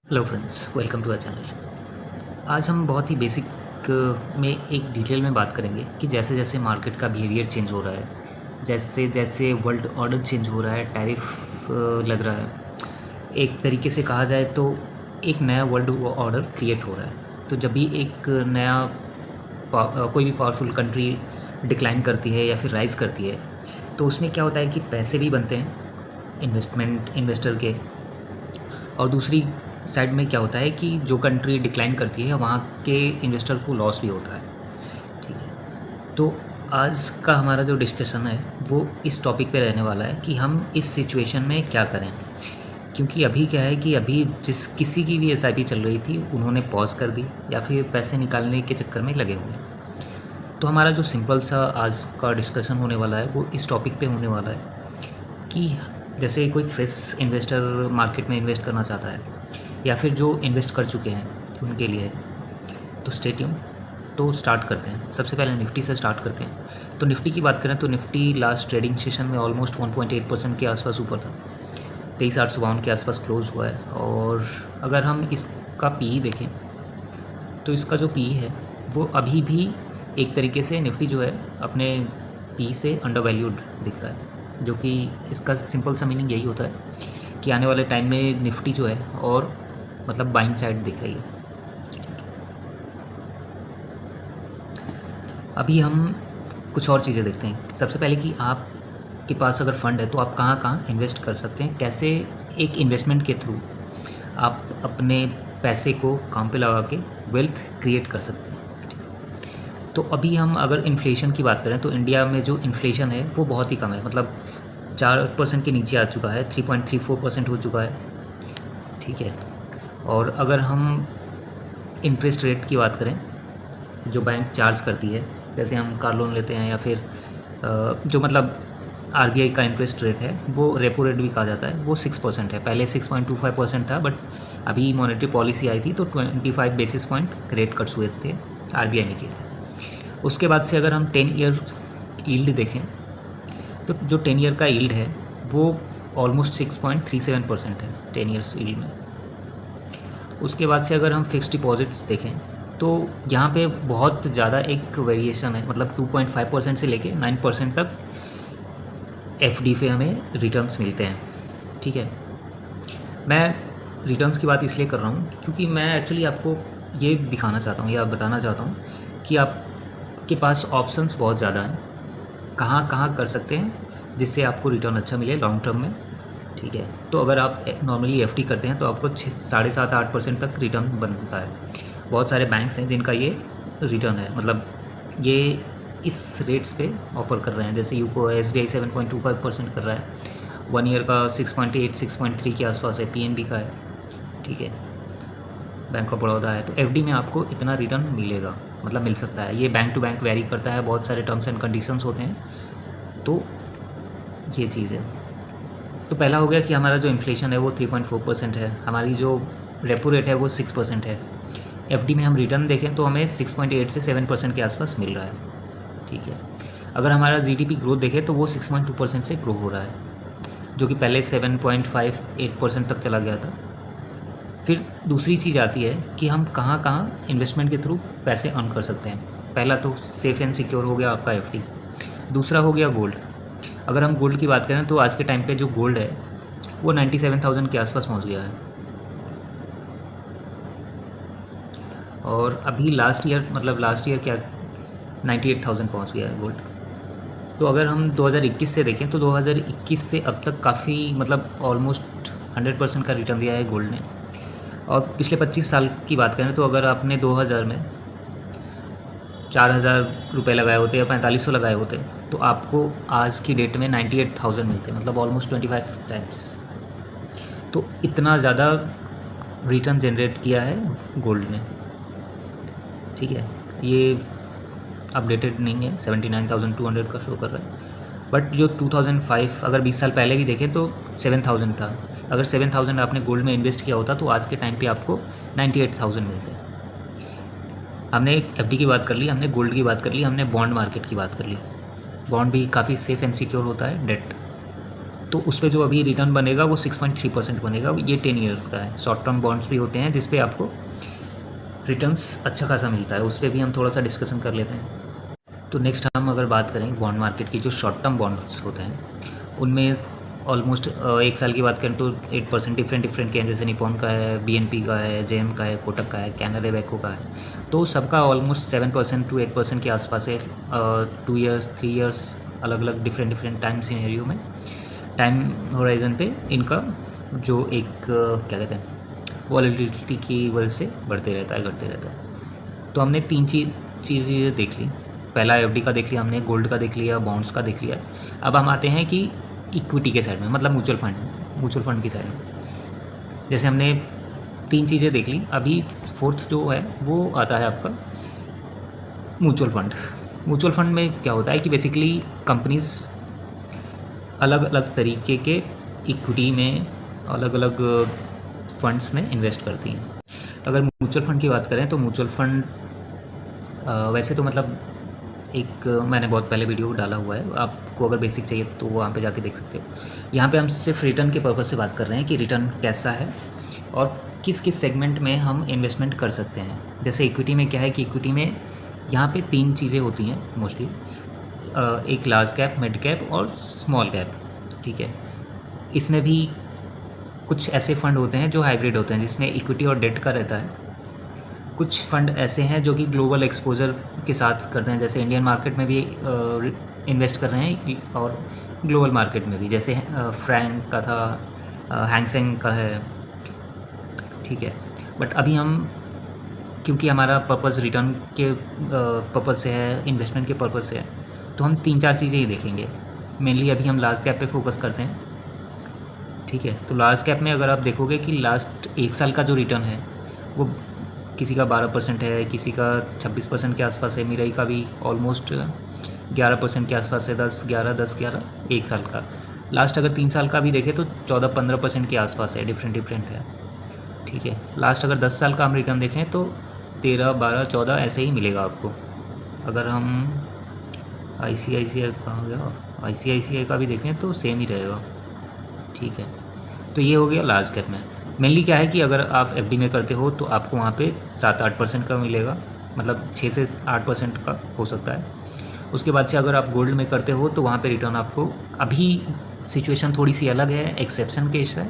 Hello friends, welcome to our channel. आज हम बहुत ही बेसिक में एक डिटेल में बात करेंगे कि जैसे जैसे मार्केट का बिहेवियर चेंज हो रहा है, जैसे जैसे वर्ल्ड ऑर्डर चेंज हो रहा है, टैरिफ लग रहा है, एक तरीके से कहा जाए तो एक नया वर्ल्ड ऑर्डर क्रिएट हो रहा है। तो जब भी एक नया कोई भी पावरफुल कंट्री डिक्लाइन करती है या फिर राइज़ करती है, तो उसमें क्या होता है कि पैसे भी बनते हैं इन्वेस्टर के, और दूसरी साइड में क्या होता है कि जो कंट्री डिक्लाइन करती है वहाँ के इन्वेस्टर को लॉस भी होता है। ठीक है, तो आज का हमारा जो डिस्कशन है वो इस टॉपिक पे रहने वाला है कि हम इस सिचुएशन में क्या करें। क्योंकि अभी क्या है कि अभी जिस किसी की भी एसआईपी चल रही थी उन्होंने पॉज कर दी या फिर पैसे निकालने के चक्कर में लगे हुए हैं। तो हमारा जो सिंपल सा आज का डिस्कशन होने वाला है वो इस टॉपिक पे होने वाला है कि जैसे कोई फ्रेश इन्वेस्टर मार्केट में इन्वेस्ट करना चाहता है या फिर जो इन्वेस्ट कर चुके हैं उनके लिए, तो स्टे ट्यून। तो स्टार्ट करते हैं। सबसे पहले निफ्टी से स्टार्ट करते हैं। तो निफ्टी की बात करें तो निफ्टी लास्ट ट्रेडिंग सेशन में ऑलमोस्ट 1.8% के आसपास ऊपर था, 23,852 के आसपास क्लोज हुआ है। और अगर हम इसका पी देखें तो इसका जो पी है वो अभी भी एक तरीके से निफ्टी जो है अपने पी से अंडर वैल्यूड दिख रहा है, जो कि इसका सिंपल सा मीनिंग यही होता है कि आने वाले टाइम में निफ्टी जो है और मतलब बाइंग साइड दिख रही है। अभी हम कुछ और चीज़ें देखते हैं। सबसे पहले कि आपके पास अगर फंड है तो आप कहाँ कहाँ इन्वेस्ट कर सकते हैं, कैसे एक इन्वेस्टमेंट के थ्रू आप अपने पैसे को काम पे लगा के वेल्थ क्रिएट कर सकते हैं। तो अभी हम अगर इन्फ्लेशन की बात करें तो इंडिया में जो इन्फ्लेशन है वो बहुत ही कम है, मतलब 4% के नीचे आ चुका है, 3.34% हो चुका है। ठीक है, और अगर हम इंटरेस्ट रेट की बात करें जो बैंक चार्ज करती है, जैसे हम कार लोन लेते हैं या फिर जो मतलब आरबीआई का इंटरेस्ट रेट है वो रेपो रेट भी कहा जाता है, वो 6% है। पहले 6.25% था, बट अभी मॉनेटरी पॉलिसी आई थी तो 25 बेसिस पॉइंट रेट कट्स हुए थे, आरबीआई ने किए थे। उसके बाद से अगर हम 10 ईयर यील्ड देखें तो जो 10 ईयर का यील्ड है वो ऑलमोस्ट 6.37% है 10 ईयर्स यील्ड में। उसके बाद से अगर हम फिक्स डिपॉजिट्स देखें तो यहाँ पे बहुत ज़्यादा एक वेरिएशन है, मतलब 2.5% से लेके 9% तक एफडी पे हमें रिटर्न्स मिलते हैं। ठीक है, मैं रिटर्न्स की बात इसलिए कर रहा हूँ क्योंकि मैं एक्चुअली आपको ये दिखाना चाहता हूँ या बताना चाहता हूँ कि आपके पास ऑप्शंस बहुत ज़्यादा हैं, कहाँ कहाँ कर सकते हैं जिससे आपको रिटर्न अच्छा मिले लॉन्ग टर्म में। ठीक है, तो अगर आप नॉर्मली एफडी करते हैं तो आपको 7.5-8% तक रिटर्न बनता है। बहुत सारे बैंक्स हैं जिनका ये रिटर्न है, मतलब ये इस रेट्स पे ऑफ़र कर रहे हैं। जैसे यूको एसबीआई 7.25% कर रहा है, 1 ईयर का 6.8-6.3 के आसपास है, पीएनबी का है। ठीक है, बैंक ऑफ बड़ौदा है। तो एफडी में आपको इतना रिटर्न मिलेगा, मतलब मिल सकता है। ये बैंक टू बैंक वेरी करता है, बहुत सारे टर्म्स एंड कंडीशंस होते हैं। तो ये चीज़ है। तो पहला हो गया कि हमारा जो इन्फ्लेशन है वो 3.4% है, हमारी जो रेपो रेट है वो 6% है। एफडी में हम रिटर्न देखें तो हमें 6.8 से 7% के आसपास मिल रहा है। ठीक है, अगर हमारा जीडीपी ग्रोथ देखें तो वो 6.2% से ग्रो हो रहा है, जो कि पहले 7.58% तक चला गया था। फिर दूसरी चीज़ आती है कि हम कहाँ कहाँ इन्वेस्टमेंट के थ्रू पैसे अर्न कर सकते हैं। पहला तो सेफ़ एंड सिक्योर हो गया आपका एफडी, दूसरा हो गया गोल्ड। अगर हम गोल्ड की बात करें तो आज के टाइम पे जो गोल्ड है वो 97,000 के आसपास पहुंच गया है, और अभी लास्ट ईयर क्या 98,000 पहुंच गया है गोल्ड। तो अगर हम 2021 से देखें तो 2021 से अब तक काफ़ी मतलब ऑलमोस्ट 100% का रिटर्न दिया है गोल्ड ने। और पिछले 25 साल की बात करें तो अगर आपने 2000 में 4,000 रुपये लगाए होते या 4500 लगाए होते तो आपको आज की डेट में 98,000 मिलते, मतलब ऑलमोस्ट 25 टाइम्स। तो इतना ज़्यादा रिटर्न जनरेट किया है गोल्ड ने। ठीक है, ये अपडेटेड नहीं है, 79,200 का शो कर रहा है, बट जो 2005 अगर 20 साल पहले भी देखें तो 7,000 था। अगर 7,000 आपने गोल्ड में इन्वेस्ट किया होता तो आज के टाइम पे आपको 98,000 मिलते हैं। हमने एफडी की बात कर ली, हमने गोल्ड की बात कर ली, हमने बॉन्ड मार्केट की बात कर ली। बॉन्ड भी काफ़ी सेफ़ एंड सिक्योर होता है, डेट। तो उस पर जो अभी रिटर्न बनेगा वो 6.3% बनेगा। ये 10 ईयर्स का है। शॉर्ट टर्म बॉन्ड्स भी होते हैं जिस पे आपको रिटर्न्स अच्छा खासा मिलता है, उस पर भी हम थोड़ा सा डिस्कशन कर लेते हैं। तो नेक्स्ट हम अगर बात करें बॉन्ड मार्केट की, जो शॉर्ट टर्म बॉन्ड्स होते हैं उनमें ऑलमोस्ट 1 साल की बात करें तो 8% डिफरेंट के हैं, जैसे निपॉन का है, बीएनपी का है, जेएम का है, कोटक का है, कैनरा बैंकों का है। तो सबका ऑलमोस्ट 7% to 8% के आसपास है। 2 ईयर्स 3 ईयर्स अलग अलग डिफरेंट टाइम सिनेरियो में, टाइम होराइजन पे इनका जो एक क्या कहते हैं वॉलेटिलिटी की वजह से बढ़ते रहता है, घटते रहता है। तो हमने 3 चीज़ें देख ली। पहला एफडी का देख लिया हमने, गोल्ड का देख लिया, बॉन्ड्स का देख लिया। अब हम आते हैं कि इक्विटी के साइड में, मतलब म्यूचुअल फंड की साइड में। जैसे हमने 3 चीज़ें देख ली, अभी फोर्थ जो है वो आता है आपका म्यूचुअल फंड। म्यूचुअल फंड में क्या होता है कि बेसिकली कंपनीज अलग अलग तरीके के इक्विटी में, अलग अलग फंड्स में इन्वेस्ट करती हैं। अगर म्यूचुअल फंड की बात करें तो म्यूचुअल फंड वैसे तो मतलब एक मैंने बहुत पहले वीडियो डाला हुआ है, आपको अगर बेसिक चाहिए तो वहाँ पे जाके देख सकते हो। यहाँ पे हम सिर्फ रिटर्न के पर्पज़ से बात कर रहे हैं कि रिटर्न कैसा है और किस किस सेगमेंट में हम इन्वेस्टमेंट कर सकते हैं। जैसे इक्विटी में क्या है कि इक्विटी में यहाँ पे 3 चीज़ें होती हैं मोस्टली, एक लार्ज कैप, मिड कैप और स्मॉल कैप, ठीक है। इसमें भी कुछ ऐसे फंड होते हैं जो हाइब्रिड होते हैं, जिसमें इक्विटी और डेट का रहता है। कुछ फंड ऐसे हैं जो कि ग्लोबल एक्सपोजर के साथ करते हैं, जैसे इंडियन मार्केट में भी इन्वेस्ट कर रहे हैं और ग्लोबल मार्केट में भी, जैसे फ्रैंक का था, हैंगसेंग का है, ठीक है। बट अभी हम, क्योंकि हमारा पर्पज़ रिटर्न के पर्पज़ से है, इन्वेस्टमेंट के पर्पज़ से है, तो हम 3-4 चीज़ें ही देखेंगे। मेनली अभी हम लार्ज कैप पे फोकस करते हैं, ठीक है। तो लार्ज कैप में अगर आप देखोगे कि लास्ट 1 साल का जो रिटर्न है वो किसी का 12% है, किसी का 26% के आसपास है, मिराई का भी ऑलमोस्ट 11% के आसपास है, 10-11 1 साल का। लास्ट अगर 3 साल का भी देखें तो 14-15% के आसपास है, डिफरेंट है, ठीक है। लास्ट अगर 10 साल का हम रिटर्न देखें तो 13-12-14 ऐसे ही मिलेगा आपको। अगर हम ICICI का भी देखें तो सेम ही रहेगा, ठीक है। तो ये हो गया लार्ज कैप में। मेनली क्या है कि अगर आप एफडी में करते हो तो आपको वहाँ पे 7-8% का मिलेगा, मतलब 6 से 8% का हो सकता है। उसके बाद से अगर आप गोल्ड में करते हो तो वहाँ पे रिटर्न आपको, अभी सिचुएशन थोड़ी सी अलग है, एक्सेप्शन केस है,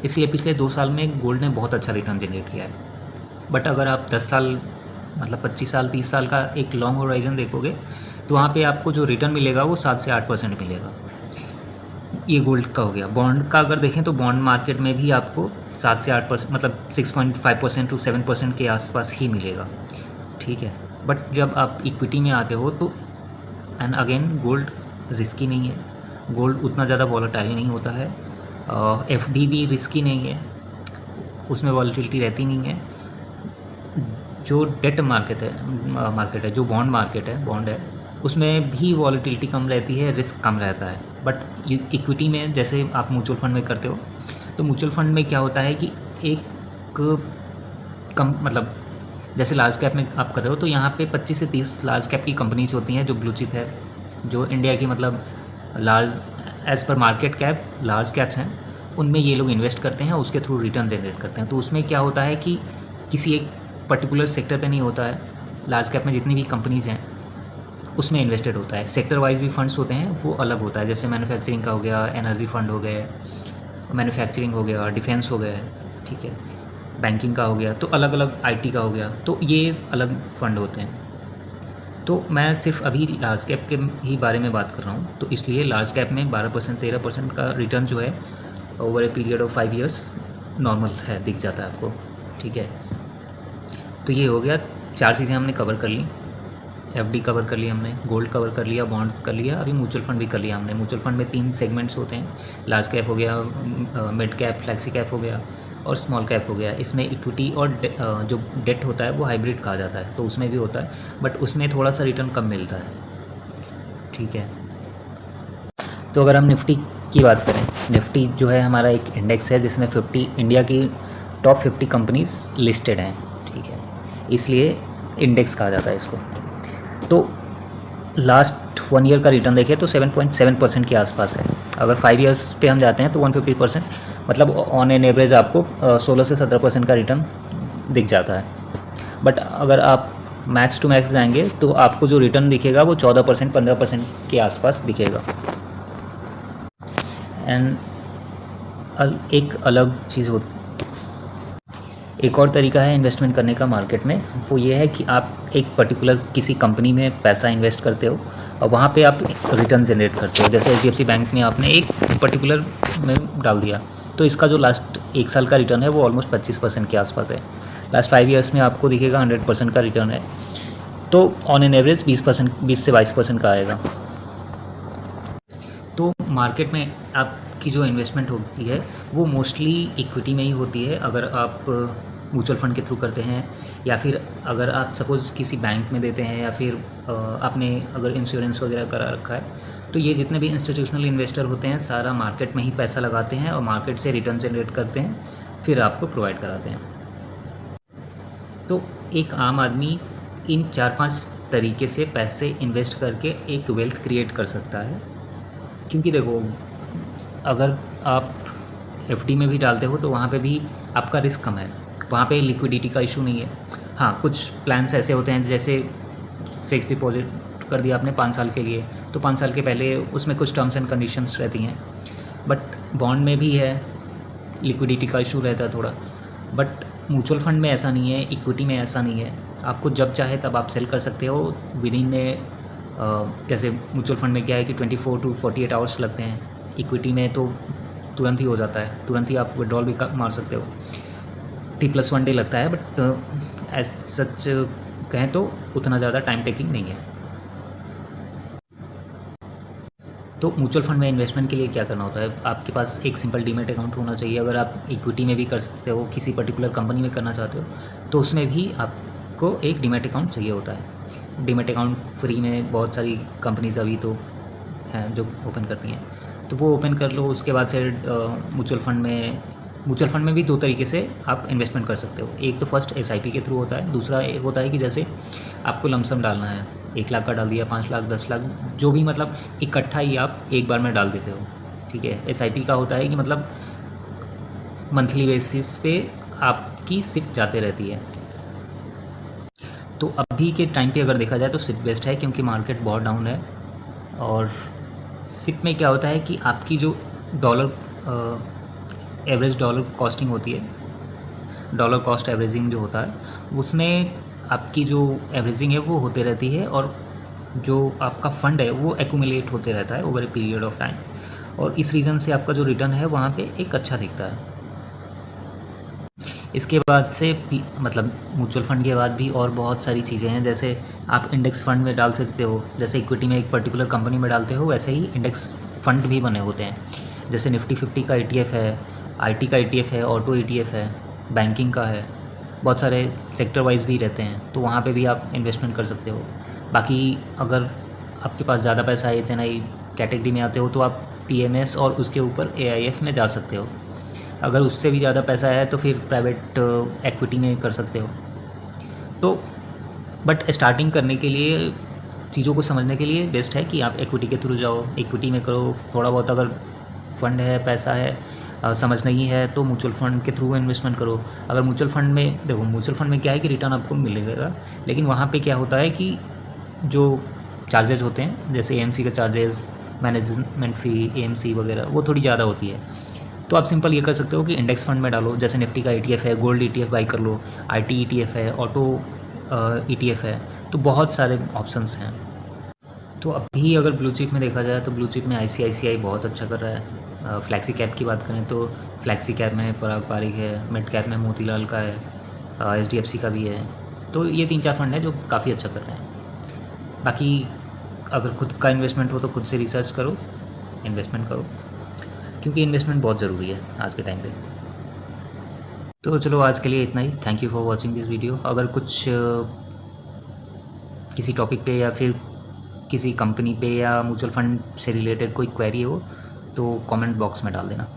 इसलिए पिछले 2 साल में गोल्ड ने बहुत अच्छा रिटर्न जनरेट किया है। बट अगर आप 10 साल मतलब 25 साल 30 साल का एक लॉन्ग होराइजन देखोगे तो वहाँ पे आपको जो रिटर्न मिलेगा वो 7 से 8% मिलेगा। ये गोल्ड का हो गया। बॉन्ड का अगर देखें तो बॉन्ड मार्केट में भी आपको 7 से 8%, मतलब 6.5% to 7% के आसपास ही मिलेगा, ठीक है। बट जब आप इक्विटी में आते हो तो एंड अगेन गोल्ड रिस्की नहीं है, गोल्ड उतना ज़्यादा वॉलेटाइल नहीं होता है, एफडी भी रिस्की नहीं है, उसमें वॉलेटिलिटी रहती नहीं है। जो डेट मार्केट है, जो बॉन्ड मार्केट है, बॉन्ड है, उसमें भी वॉलेटिलिटी कम रहती है, रिस्क कम रहता है। बट इक्विटी में जैसे आप म्यूचुअल फंड में करते हो तो म्यूचुअल फंड में क्या होता है कि एक कम, मतलब जैसे लार्ज कैप में आप कर रहे हो तो यहाँ पे 25 से 30 लार्ज कैप की कंपनीज होती हैं जो ब्लू चिप है, जो इंडिया की मतलब large as per market cap large caps हैं, उनमें ये लोग इन्वेस्ट करते हैं, उसके थ्रू रिटर्न जनरेट करते हैं। तो उसमें क्या होता है कि किसी एक पर्टिकुलर सेक्टर पे नहीं होता है, लार्ज कैप में जितनी भी कंपनीज़ हैं उसमें इन्वेस्टेड होता है। सेक्टर वाइज भी फंड्स होते हैं, वो अलग होता है, जैसे मैन्युफैक्चरिंग का हो गया, एनर्जी फंड हो गए, मैन्युफैक्चरिंग हो गया, डिफेंस हो गया, ठीक है, बैंकिंग का हो गया, तो अलग अलग आईटी का हो गया, तो ये अलग फंड होते हैं। तो मैं सिर्फ अभी लार्ज कैप के ही बारे में बात कर रहा हूँ, तो इसलिए लार्ज कैप में 12% 13% का रिटर्न जो है over a period of 5 years normal है, दिख जाता है आपको, ठीक है। तो ये हो गया, 4 चीज़ें हमने कवर कर ली। एफडी कवर कर लिया हमने, गोल्ड कवर कर लिया, बॉन्ड कर लिया, अभी म्यूचुअल फंड भी कर लिया हमने। म्यूचुअल फंड में 3 सेगमेंट्स होते हैं, लार्ज कैप हो गया, मिड कैप फ्लैक्सी कैप हो गया और स्मॉल कैप हो गया। इसमें इक्विटी और जो डेट होता है वो हाइब्रिड कहा जाता है, तो उसमें भी होता है, बट उसमें थोड़ा सा रिटर्न कम मिलता है, ठीक है। तो अगर हम निफ्टी की बात करें, निफ्टी जो है हमारा एक इंडेक्स है जिसमें 50 इंडिया की टॉप 50 कंपनीज लिस्टेड हैं, ठीक है, इसलिए इंडेक्स कहा जाता है इसको। तो लास्ट 1 ईयर का रिटर्न देखें तो 7.7% के आसपास है। अगर 5 ईयर्स पे हम जाते हैं तो 150%, मतलब ऑन एन एवरेज आपको 16 से 17% का रिटर्न दिख जाता है। बट अगर आप मैक्स टू मैक्स जाएंगे तो आपको जो रिटर्न दिखेगा वो 14% 15% के आसपास दिखेगा। एंड एक अलग चीज़ हो, एक और तरीका है इन्वेस्टमेंट करने का मार्केट में, वो ये है कि आप एक पर्टिकुलर किसी कंपनी में पैसा इन्वेस्ट करते हो और वहाँ पे आप रिटर्न जनरेट करते हो। जैसे HDFC बैंक में आपने एक पर्टिकुलर में डाल दिया, तो इसका जो लास्ट 1 साल का रिटर्न है वो ऑलमोस्ट 25% के आसपास है। लास्ट 5 ईयर्स में आपको दिखेगा 100% का रिटर्न है, तो ऑन एन एवरेज 20 से 22% का आएगा। तो मार्केट में आपकी जो इन्वेस्टमेंट होती है वो मोस्टली इक्विटी में ही होती है, अगर आप म्यूचुअल फंड के थ्रू करते हैं, या फिर अगर आप सपोज़ किसी बैंक में देते हैं, या फिर आपने अगर इंश्योरेंस वगैरह करा रखा है, तो ये जितने भी इंस्टीट्यूशनल इन्वेस्टर होते हैं सारा मार्केट में ही पैसा लगाते हैं और मार्केट से रिटर्न जनरेट करते हैं, फिर आपको प्रोवाइड कराते हैं। तो एक आम आदमी इन 4-5 तरीके से पैसे इन्वेस्ट करके एक वेल्थ क्रिएट कर सकता है। क्योंकि देखो, अगर आप FD में भी डालते हो तो वहाँ पे भी आपका रिस्क कम है, वहाँ पे लिक्विडिटी का इशू नहीं है। हाँ, कुछ प्लान्स ऐसे होते हैं, जैसे फिक्स डिपॉजिट कर दिया आपने 5 साल के लिए, तो 5 साल के पहले उसमें कुछ टर्म्स एंड कंडीशंस रहती हैं। बट बॉन्ड में भी है, लिक्विडिटी का इशू रहता है थोड़ा। बट म्यूचुअल फंड में ऐसा नहीं है, इक्विटी में ऐसा नहीं है, आपको जब चाहे तब आप सेल कर सकते हो विद इन जैसे म्यूचुअल फंड में क्या है कि 24 to 48 आवर्स लगते हैं, इक्विटी में तो तुरंत ही हो जाता है, तुरंत ही आप विड्रॉल भी मार सकते हो। T+1 डे लगता है, बट एज सच कहें तो उतना ज़्यादा टाइम टेकिंग नहीं है। तो म्यूचुअल फंड में इन्वेस्टमेंट के लिए क्या करना होता है, आपके पास एक सिंपल डीमैट अकाउंट होना चाहिए। अगर आप इक्विटी में भी कर सकते हो, किसी पर्टिकुलर कंपनी में करना चाहते हो, तो उसमें भी आपको एक डीमैट अकाउंट चाहिए होता है। डीमैट अकाउंट फ्री में बहुत सारी कंपनीज अभी तो हैं जो ओपन करती हैं, तो वो ओपन कर लो। उसके बाद से म्यूचुअल फंड में भी 2 तरीके से आप इन्वेस्टमेंट कर सकते हो। एक तो फर्स्ट SIP के थ्रू होता है, दूसरा एक होता है कि जैसे आपको लमसम डालना है, 1 लाख का डाल दिया, 5 लाख, 10 लाख, जो भी, मतलब इकट्ठा ही आप एक बार में डाल देते हो। ठीक है। SIP का होता है कि मतलब मंथली बेसिस पे आपकी सिप जाते रहती है। तो अभी के टाइम पे अगर देखा जाए तो सिप बेस्ट है, क्योंकि मार्केट बहुत डाउन है। और सिप में क्या होता है कि आपकी जो एवरेज डॉलर कॉस्टिंग होती है, डॉलर कॉस्ट एवरेजिंग जो होता है, उसमें आपकी जो एवरेजिंग है वो होते रहती है, और जो आपका फंड है वो एक्यूमुलेट होते रहता है over a period of time, और इस रीज़न से आपका जो रिटर्न है वहाँ पे एक अच्छा दिखता है। इसके बाद से मतलब म्यूचुअल फंड के बाद भी और बहुत सारी चीज़ें हैं, जैसे आप इंडेक्स फंड में डाल सकते हो। जैसे इक्विटी में एक पर्टिकुलर कंपनी में डालते हो, वैसे ही इंडेक्स फंड भी बने होते हैं। जैसे निफ्टी 50 का ETF है, IT का ETF है, ऑटो ETF है, बैंकिंग का है, बहुत सारे सेक्टर वाइज भी रहते हैं, तो वहाँ पे भी आप इन्वेस्टमेंट कर सकते हो। बाकी अगर आपके पास ज़्यादा पैसा है, HNI कैटेगरी में आते हो, तो आप PMS और उसके ऊपर AIF में जा सकते हो। अगर उससे भी ज़्यादा पैसा है तो फिर प्राइवेट इक्विटी में कर सकते हो। तो बट स्टार्टिंग करने के लिए, चीज़ों को समझने के लिए बेस्ट है कि आप इक्विटी के थ्रू जाओ, इक्विटी में करो। थोड़ा बहुत अगर फंड है, पैसा है, समझ नहीं है, तो म्यूचुअल फंड के थ्रू इन्वेस्टमेंट करो। अगर म्यूचुअल फंड में देखो, म्यूचुअल फंड में क्या है कि रिटर्न आपको मिलेगा, लेकिन वहाँ पे क्या होता है कि जो चार्जेस होते हैं, जैसे AMC के चार्जेस, मैनेजमेंट फ़ी, AMC वगैरह, वो थोड़ी ज़्यादा होती है। तो आप सिंपल ये कर सकते हो कि इंडेक्स फंड में डालो। जैसे निफ्टी का ETF है, गोल्ड ETF बाई कर लो, IT ETF है, ऑटो ETF है, तो बहुत सारे ऑप्शंस हैं। तो अभी अगर ब्लू चिप में देखा जाए तो ब्लू चिप में ICICI बहुत अच्छा कर रहा है। फ्लैक्सी कैप की बात करें तो फ्लैक्सी कैप में पराग पारिक है, मिड कैप में मोतीलाल का है, HDFC का भी है। तो ये 3-4 फंड है जो काफ़ी अच्छा कर रहे हैं। बाकी अगर खुद का इन्वेस्टमेंट हो तो खुद से रिसर्च करो, इन्वेस्टमेंट करो, क्योंकि इन्वेस्टमेंट बहुत ज़रूरी है आज के टाइम पे। तो चलो आज के लिए इतना ही। Thank you for watching this video. अगर कुछ किसी टॉपिक पे या फिर किसी कंपनी पे या म्यूचुअल फंड से रिलेटेड कोई क्वेरी हो तो कमेंट बॉक्स में डाल देना।